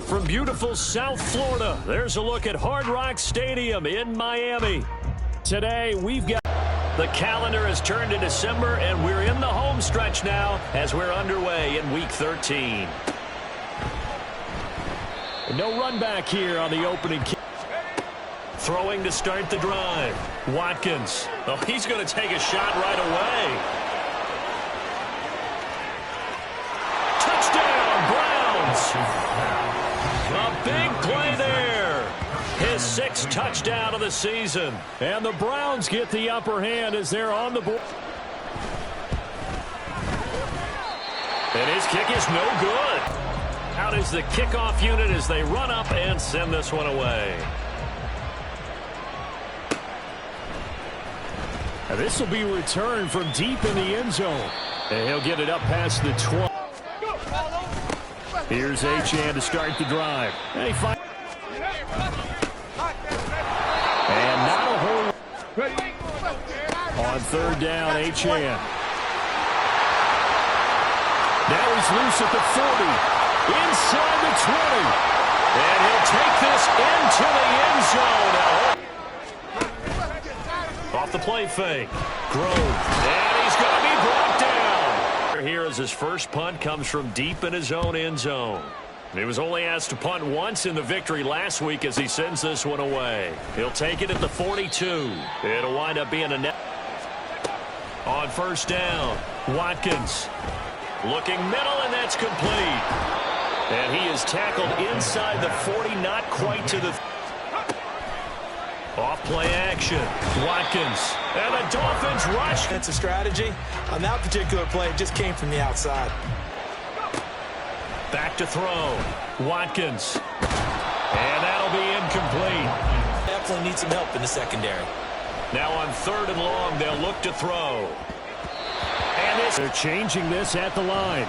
From beautiful South Florida, there's a look at Hard Rock Stadium in Miami. Today, we've got... The calendar has turned to December, and we're in the home stretch now as we're underway in Week 13. No run back here on the opening kick. Throwing to start the drive. Watkins. Oh, he's going to take a shot right away. Touchdown, Browns. A big play there. His sixth touchdown of the season. And the Browns get the upper hand as they're on the board. And his kick is no good. Out is the kickoff unit as they run up and send this one away. Now this will be returned from deep in the end zone. And he'll get it up past the 12. Here's Achane to start the drive. And he finds... And not a whole... On third down, Achane. Now he's loose at the 40. Inside the 20. And he'll take this into the end zone. Off the play fake. Grove. And he's going to be brought down. Here as his first punt comes from deep in his own end zone. He was only asked to punt once in the victory last week as he sends this one away. He'll take it at the 42. It'll wind up being a net. On first down, Watkins. Looking middle, and that's complete. And he is tackled inside the 40, not quite to the... Off play action. Watkins. And the Dolphins rush. That's a strategy. On that particular play, it just came from the outside. Back to throw. Watkins. And that'll be incomplete. Definitely need some help in the secondary. Now on third and long, they'll look to throw. And they're changing this at the line.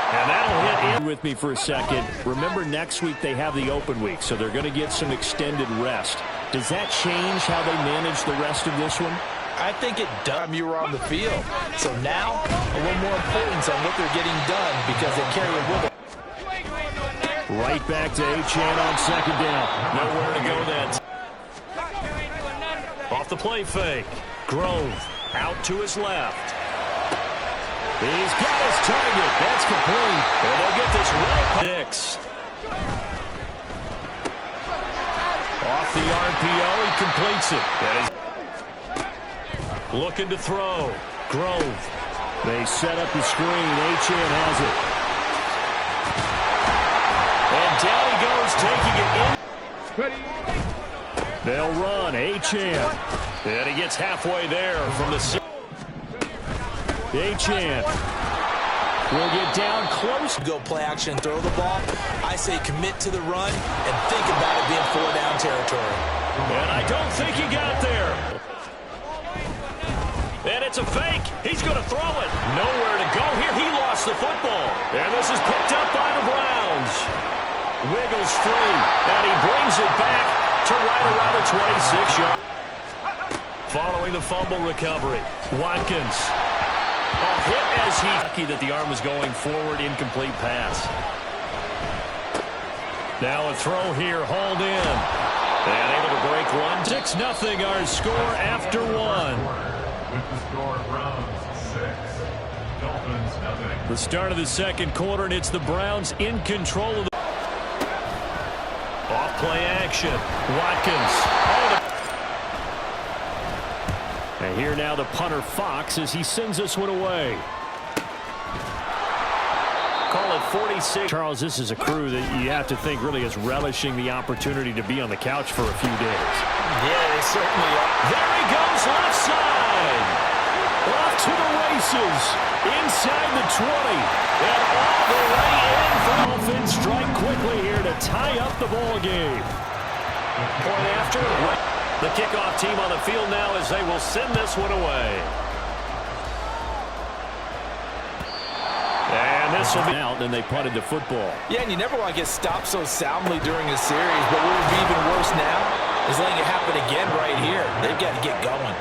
And that'll hit in with me for a second. Remember, next week they have the open week, so they're going to get some extended rest. Does that change how they manage the rest of this one? I think it does. You were on the field. So now, a little more importance on what they're getting done because they carry it with them. Right back to Achane on second down. Nowhere to go then. Off the play fake. Grove out to his left. He's got his target. That's complete. And they'll get this right. 6. Off the RPO, he completes it. That is looking to throw. Grove. They set up the screen. Achane has it. And down he goes, taking it in. They'll run. Achane. And he gets halfway there from the... Achane will get down close. Go play action, throw the ball. I say commit to the run and think about it being 4-down territory. And I don't think he got there. And it's a fake. He's going to throw it. Nowhere to go here. He lost the football. And this is picked up by the Browns. Wiggles free. And he brings it back to right around the 26-yard. Following the fumble recovery, Watkins. A hit as he... Lucky that the arm was going forward. Incomplete pass. Now a throw here. Hauled in. And able to break one. 6-0 our score after one. With the score, Browns 6, Dolphins 0. The start of the second quarter, and it's the Browns in control of the... Off play action. Watkins. And here now the punter Fox as he sends this one away. Call it 46. Charles, this is a crew that you have to think really is relishing the opportunity to be on the couch for a few days. Yeah, they certainly are. There he goes, left side. Off to the races. Inside the 20. And all the way in. Dolphins strike quickly here to tie up the ball game. Point after. The kickoff team on the field now as they will send this one away. And this will be out, and they punted the football. Yeah, and you never want to get stopped so soundly during a series, but what would be even worse now He's letting it happen again right here. They've got to get going.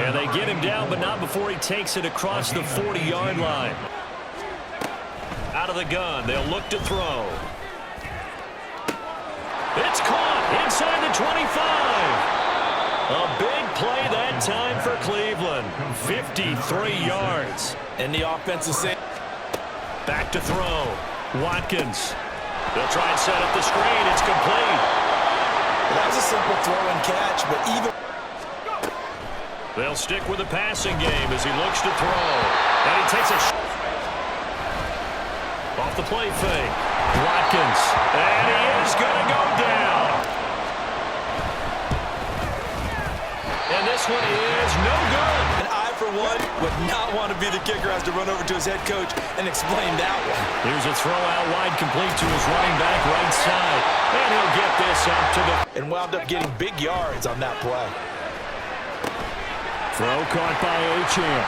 And they get him down, but not before he takes it across the 40-yard line. Out of the gun, they'll look to throw. It's caught inside the 25. A big play that time for Cleveland. 53 yards. And the offense is saying, back to throw. Watkins. They'll try and set up the screen. It's complete. That was a simple throw and catch, but even... They'll stick with the passing game as he looks to throw. And he takes a off the play fake. Watkins. And he is going to go down. And this one is no good. And I, for one, would not want to be the kicker, has to run over to his head coach and explain that one. Here's a throw out wide, complete to his running back right side. And he'll get this up to the... And wound up getting big yards on that play. Throw caught by Achane.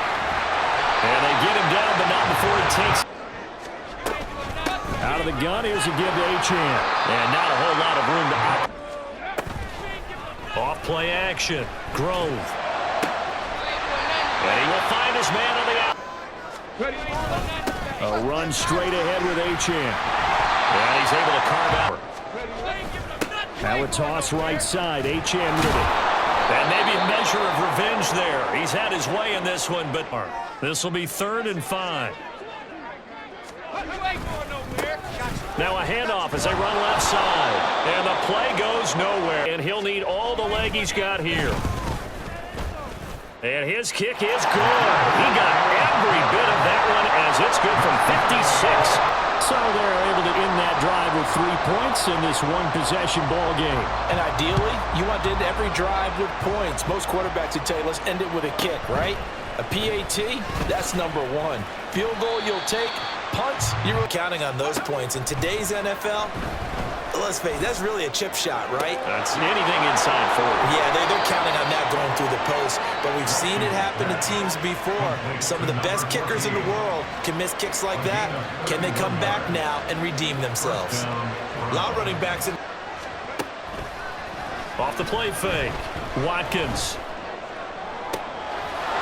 And they get him down, but not before he takes... Out of the gun, here's a give to Achane. And not a whole lot of room to... Off play action. Grove. And he will find his man on the out. A run straight ahead with Achane. And he's able to carve out. Now a toss right side. Achane with it. And maybe a measure of revenge there. He's had his way in this one, but this will be 3rd and 5. Now a handoff as they run left side. And the play goes nowhere. And he'll need all the leg he's got here. And his kick is good. He got every bit of that one as it's good from 56. So they're able to end that drive with 3 points in this one-possession ball game. And ideally, you want to end every drive with points. Most quarterbacks would tell you, let's end it with a kick, right? A PAT, that's number 1. Field goal you'll take. Punts, you're counting on those points. In today's NFL, let's face it, that's really a chip shot, right? That's anything inside 40. Yeah, they're counting on that going through the post. But we've seen it happen to teams before. Some of the best kickers in the world can miss kicks like that. Can they come back now and redeem themselves? A lot of running backs in... Off the play fake. Watkins.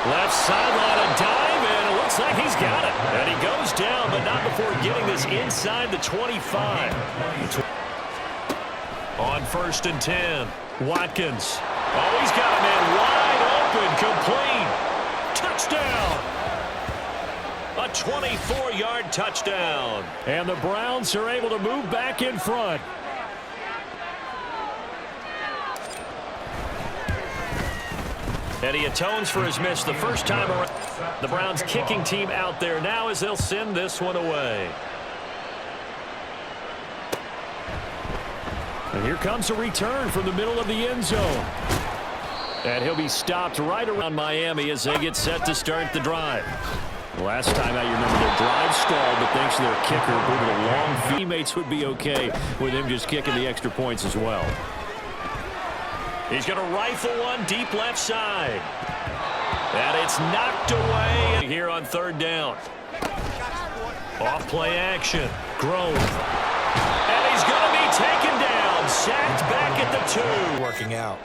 Left sideline, a dive, and it looks like he's got it. And he goes down, but not before getting this inside the 25. On 1st and 10, Watkins. Oh, he's got a man wide open, complete. Touchdown. A 24-yard touchdown. And the Browns are able to move back in front. And he atones for his miss the first time around. The Browns kicking team out there now as they'll send this one away. And here comes a return from the middle of the end zone. And he'll be stopped right around Miami as they get set to start the drive. Last time out, you remember their drive stalled, but thanks to their kicker, moving a long teammates would be okay with him just kicking the extra points as well. He's going to rifle one deep left side. And it's knocked away here on 3rd down. Off play action. Grove. And he's going to be taken down. Sacked back at the 2. Working out.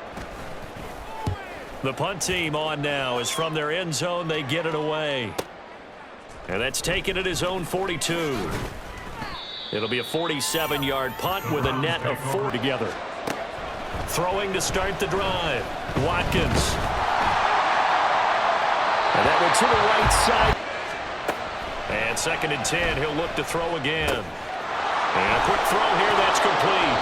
The punt team on now is from their end zone. They get it away. And that's taken at his own 42. It'll be a 47-yard punt with a net of 4 together. Throwing to start the drive. Watkins. And that one to the right side. And 2nd and 10. He'll look to throw again. And a quick throw here. That's complete.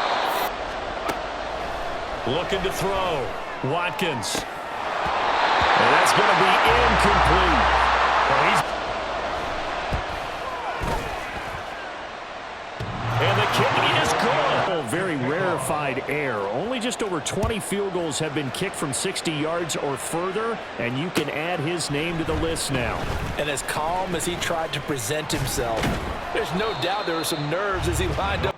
Looking to throw. Watkins. And that's going to be incomplete. And the kick is good. Very rarefied air. Only just over 20 field goals have been kicked from 60 yards or further, and you can add his name to the list now. And as calm as he tried to present himself, there's no doubt there were some nerves as he lined up.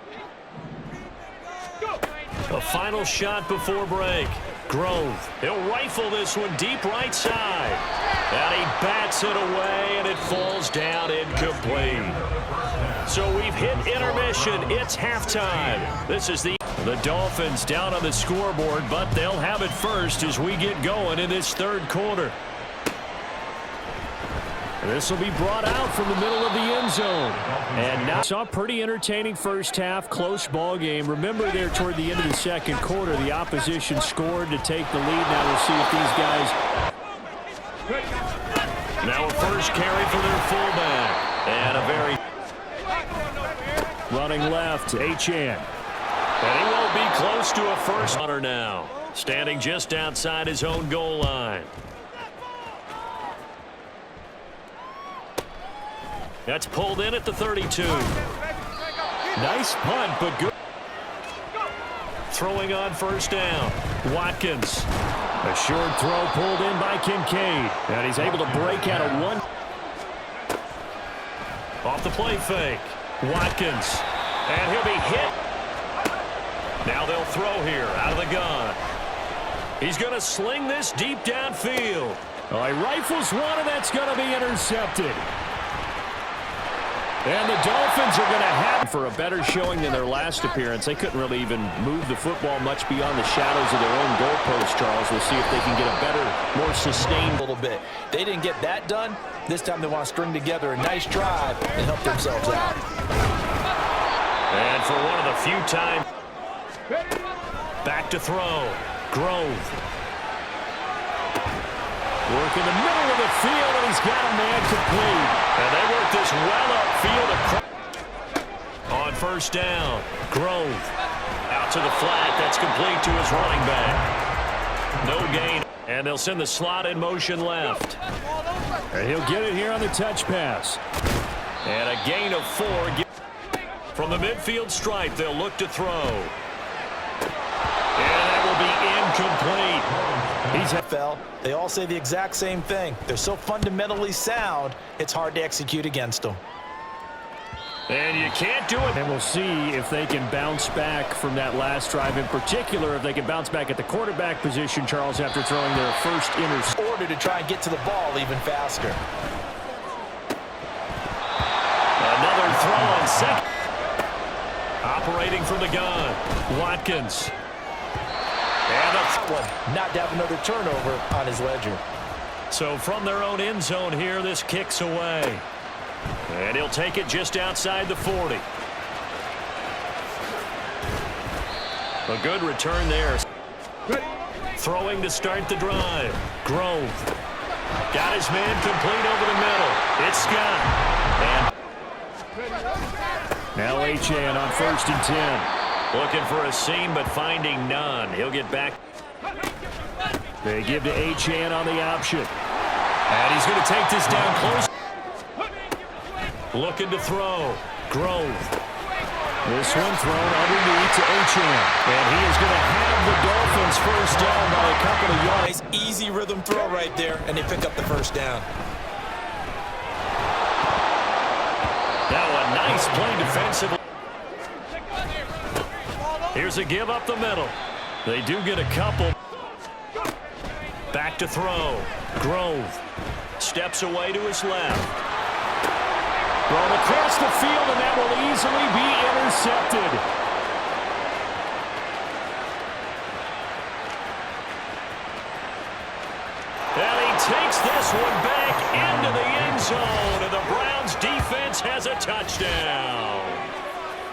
A final shot before break. Grove. He'll rifle this one deep right side. And he bats it away, and it falls down incomplete. So we've hit intermission. It's halftime. This is the... The Dolphins down on the scoreboard, but they'll have it first as we get going in this third quarter. This will be brought out from the middle of the end zone. And now saw a pretty entertaining first half, close ball game. Remember there toward the end of the second quarter, the opposition scored to take the lead. Now we'll see if these guys... Now a first carry for their fullback. And a very... Running left, Achane. And he won't be close to a first runner now. Standing just outside his own goal line. That's pulled in at the 32. Nice punt, but good. Throwing on first down. Watkins. A short throw pulled in by Kincaid. And he's able to break out of one. Off the play fake. Watkins. And he'll be hit. Now they'll throw here out of the gun. He's going to sling this deep downfield. Oh, he rifles one, and that's going to be intercepted. And the Dolphins are going to have for a better showing than their last appearance. They couldn't really even move the football much beyond the shadows of their own goalpost, Charles. We'll see if they can get a better, more sustained little bit. They didn't get that done. This time they want to string together a nice drive and help themselves out. And for one of the few times, back to throw. Grove. Work in the middle of the field, and he's got a man complete. And they work this well upfield. On first down, Grove. Out to the flat. That's complete to his running back. No gain. And they'll send the slot in motion left. And he'll get it here on the touch pass. And a gain of 4. From the midfield stripe, they'll look to throw. And that will be incomplete. He's NFL. They all say the exact same thing. They're so fundamentally sound, it's hard to execute against them. And you can't do it. And we'll see if they can bounce back from that last drive. In particular, if they can bounce back at the quarterback position, Charles, after throwing their first interception. Order to try and get to the ball even faster. Another throw on second. Operating from the gun. Watkins. And a not to have another turnover on his ledger. So from their own end zone here, this kicks away. And he'll take it just outside the 40. A good return there. Throwing to start the drive. Grove. Got his man complete over the middle. It's Scott. And now Achane on 1st and 10. Looking for a seam, but finding none. He'll get back. They give to Achane on the option. And he's going to take this down close. Looking to throw. Grove. This one thrown underneath to Achane. And he is going to have the Dolphins first down by a couple of yards. Nice, easy rhythm throw right there, and they pick up the first down. Now a nice play defensively. Here's a give up the middle. They do get a couple. Back to throw. Grove steps away to his left. Thrown across the field, and that will easily be intercepted. And he takes this one back into the end zone, and the Browns defense has a touchdown.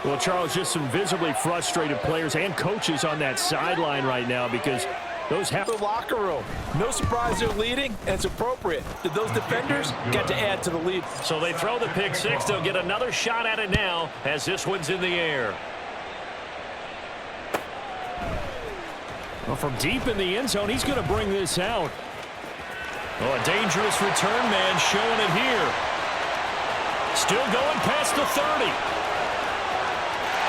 Well, Charles, just some visibly frustrated players and coaches on that sideline right now because those have the locker room. No surprise they're leading, and it's appropriate. Those defenders got to add to the lead. So they throw the pick six. They'll get another shot at it now as this one's in the air. Well, from deep in the end zone, he's going to bring this out. Oh, a dangerous return man showing it here. Still going past the 30.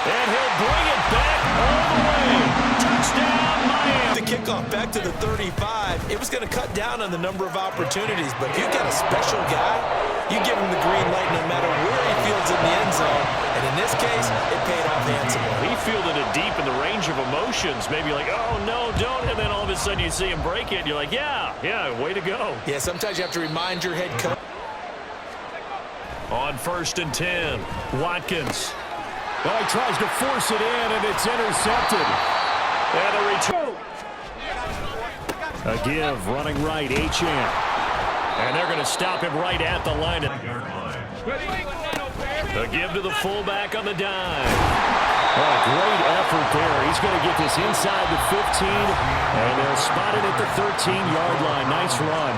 And he'll bring it back all the way. Touchdown, Miami. The kickoff back to the 35. It was going to cut down on the number of opportunities, but if you've got a special guy, you give him the green light no matter where he fields in the end zone. And in this case, it paid off handsomely. He fielded it deep in the range of emotions. Maybe like, oh, no, don't. And then all of a sudden you see him break it. And you're like, yeah, way to go. Yeah, sometimes you have to remind your head coach. On 1st and 10, Watkins. Well, he tries to force it in, and it's intercepted. And a return. A give, running right, Achane. And they're going to stop him right at the line. A give to the fullback on the dime. Oh, great effort there. He's going to get this inside the 15, and they'll spot it at the 13-yard line. Nice run.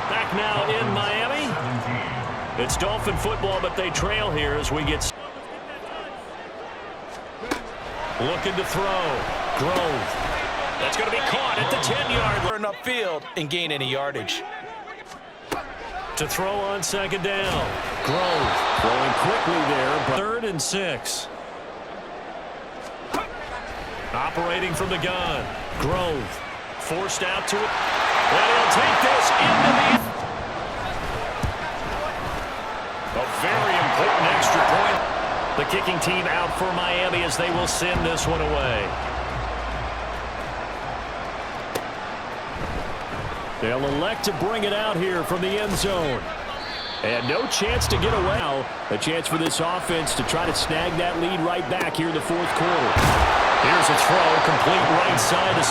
Back now in Miami. It's Dolphin football, but they trail here as we get... Looking to throw. Grove. That's going to be caught at the 10-yard line. Turn upfield and gain any yardage. To throw on second down. Grove throwing quickly there. But 3rd and 6. Operating from the gun. Grove forced out to it. And he'll take this into the... A very important extra point. The kicking team out for Miami as they will send this one away. They'll elect to bring it out here from the end zone. And no chance to get away now. A chance for this offense to try to snag that lead right back here in the 4th quarter. Here's a throw, complete right side.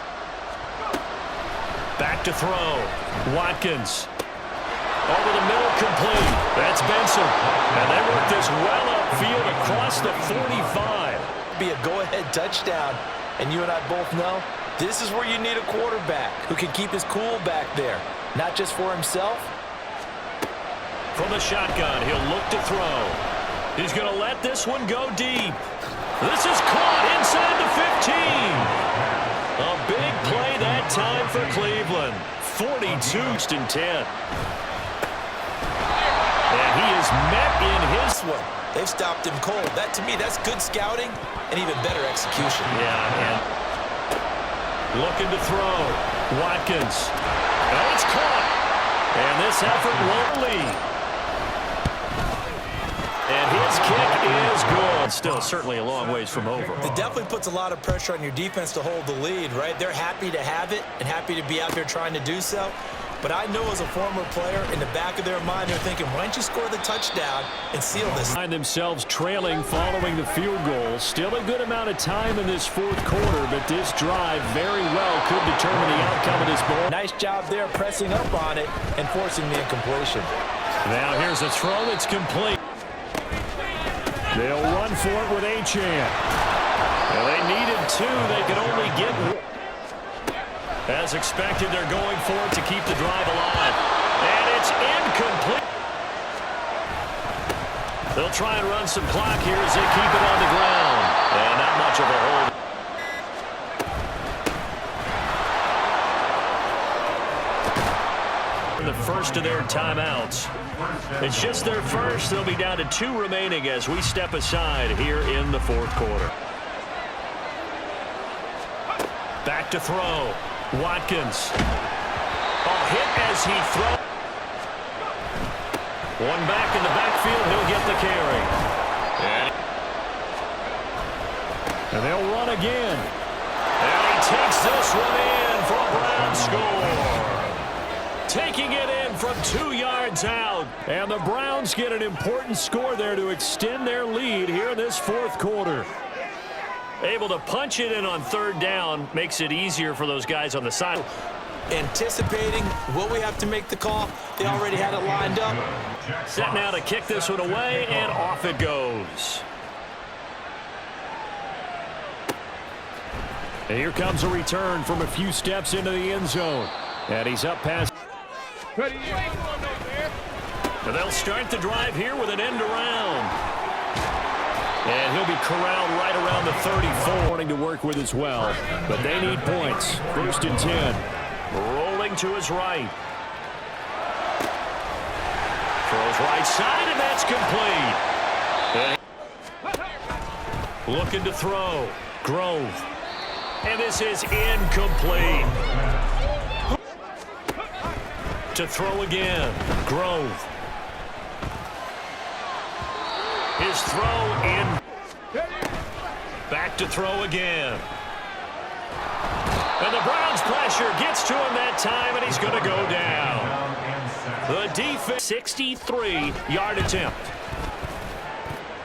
Back to throw. Watkins. Over the middle, complete. That's Benson. And they work this well upfield across the 45. Be a go-ahead touchdown. And you and I both know this is where you need a quarterback who can keep his cool back there. Not just for himself. From the shotgun, he'll look to throw. He's going to let this one go deep. This is caught inside the 15. A big play that time for Cleveland. 42-10. And he is met in his one. They've stopped him cold. That, to me, that's good scouting and even better execution. Yeah, and looking to throw. Watkins. Oh, it's caught. And this effort won't lead. And his kick is good. Still certainly a long ways from over. It definitely puts a lot of pressure on your defense to hold the lead, right? They're happy to have it and happy to be out there trying to do so. But I know as a former player, in the back of their mind, they're thinking, why don't you score the touchdown and seal this? Find themselves trailing following the field goal. Still a good amount of time in this 4th quarter, but this drive very well could determine the outcome of this ball. Nice job there pressing up on it and forcing the incompletion. Now here's a throw that's complete. They'll run for it with Achane. Well, they needed 2. They could only get 1. As expected, they're going for it to keep the drive alive. And it's incomplete. They'll try and run some clock here as they keep it on the ground. And not much of a hold. The first of their timeouts. It's just their first. They'll be down to 2 remaining as we step aside here in the 4th quarter. Back to throw. Watkins. Oh, hit as he throws. One back in the backfield. He'll get the carry. And they'll run again. And he takes this one in for a Brown score. Taking it in from 2 yards out. And the Browns get an important score there to extend their lead here in this 4th quarter. Able to punch it in on 3rd down makes it easier for those guys on the side. Anticipating what we have to make the call. They already had it lined up. Set now to kick this one away, and off it goes. And here comes a return from a few steps into the end zone. And he's up past. And they'll start the drive here with an end around. And he'll be corralled right around the 34. Wanting to work with as well. But they need points. 1st and 10. Rolling to his right. Throws right side, and that's complete. Looking to throw. Grove. And this is incomplete. To throw again. Grove. His throw in. Back to throw again. And the Browns pressure gets to him that time, and he's going to go down. The defense, 63-yard attempt.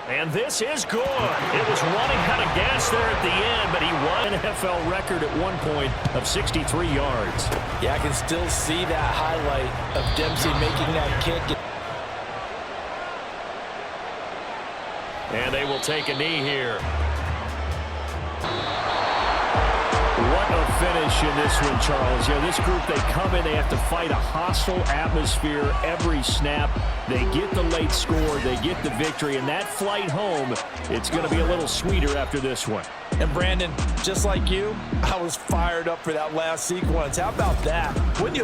And this is good. It was running out of gas there at the end, but he won an NFL record at one point of 63 yards. Yeah, I can still see that highlight of Dempsey making that kick. And they will take a knee here. What a finish in this one, Charles. Yeah, this group, they come in, they have to fight a hostile atmosphere every snap. They get the late score, they get the victory, and that flight home, it's going to be a little sweeter after this one. And Brandon, just like you, I was fired up for that last sequence. How about that? Wouldn't you